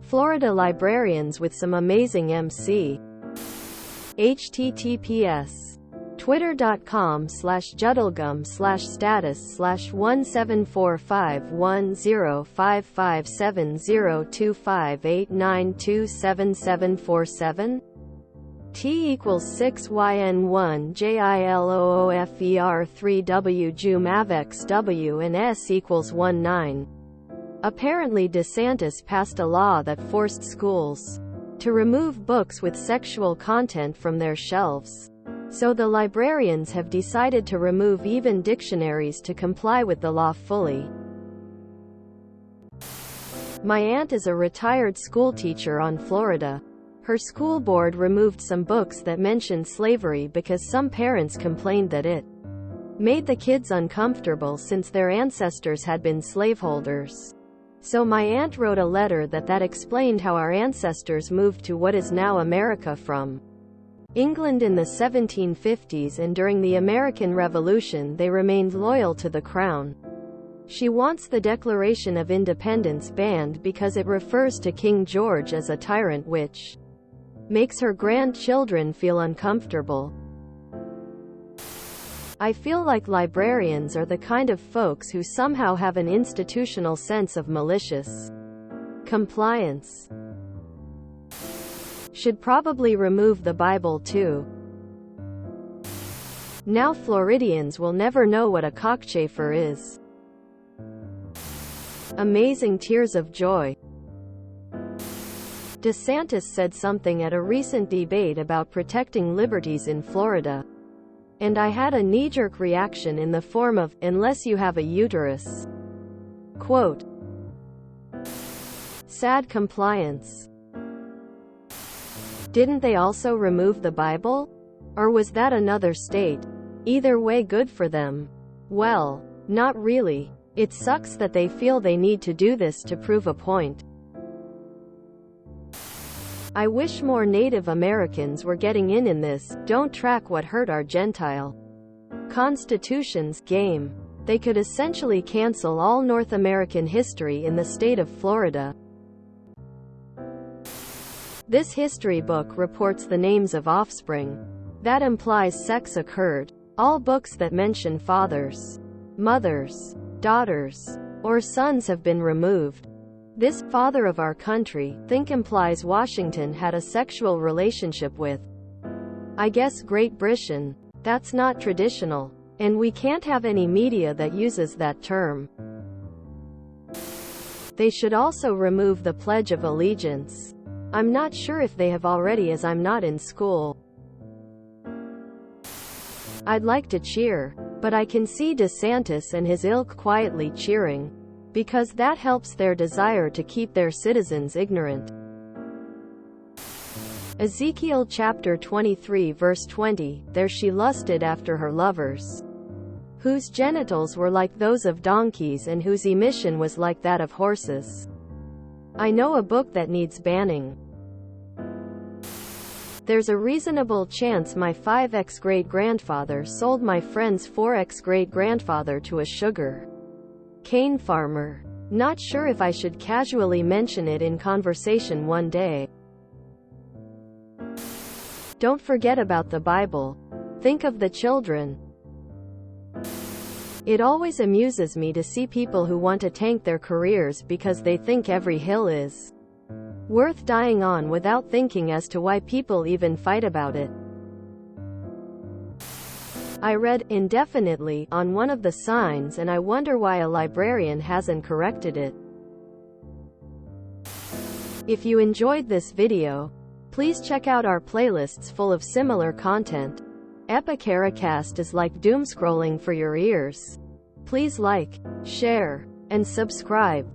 Florida librarians with some amazing MC. https twitter.com/juddlegum/status/1745102589277747 T equals 6YN1 JILOOFER3 WJUMAVXW and S equals 19. Apparently DeSantis passed a law that forced schools to remove books with sexual content from their shelves. So the librarians have decided to remove even dictionaries to comply with the law fully. My aunt is a retired schoolteacher on Florida. Her school board removed some books that mentioned slavery because some parents complained that it made the kids uncomfortable since their ancestors had been slaveholders. So my aunt wrote a letter that explained how our ancestors moved to what is now America from England in the 1750s, and during the American Revolution they remained loyal to the crown. She wants the Declaration of Independence banned because it refers to King George as a tyrant, which makes her grandchildren feel uncomfortable. I feel like librarians are the kind of folks who somehow have an institutional sense of malicious compliance. Should probably remove the Bible too. Now Floridians will never know what a cockchafer is. Amazing tears of joy. DeSantis said something at a recent debate about protecting liberties in Florida. And I had a knee-jerk reaction in the form of, unless you have a uterus. Quote. Sad compliance. Didn't they also remove the Bible? Or was that another state? Either way, good for them. Well, not really. It sucks that they feel they need to do this to prove a point. I wish more Native Americans were getting in this "don't track what hurt our Gentile constitutions" game. They could essentially cancel all North American history in the state of Florida. This history book reports the names of offspring. That implies sex occurred. All books that mention fathers, mothers, daughters, or sons have been removed. This father of our country think implies Washington had a sexual relationship with, I guess, Great Britain. That's not traditional. And we can't have any media that uses that term. They should also remove the Pledge of Allegiance. I'm not sure if they have already, as I'm not in school. I'd like to cheer, but I can see DeSantis and his ilk quietly cheering, because that helps their desire to keep their citizens ignorant. Ezekiel chapter 23 verse 20, There she lusted after her lovers, whose genitals were like those of donkeys and whose emission was like that of horses. I know a book that needs banning. There's a reasonable chance my 5x great-grandfather sold my friend's 4x great-grandfather to a sugar cane farmer. Not sure if I should casually mention it in conversation one day. Don't forget about the Bible. Think of the children. It always amuses me to see people who want to tank their careers because they think every hill is worth dying on without thinking as to why people even fight about it. I read "indefinitely" on one of the signs and I wonder why a librarian hasn't corrected it. If you enjoyed this video, please check out our playlists full of similar content. Epicaricast is like doom scrolling for your ears. Please like, share, and subscribe.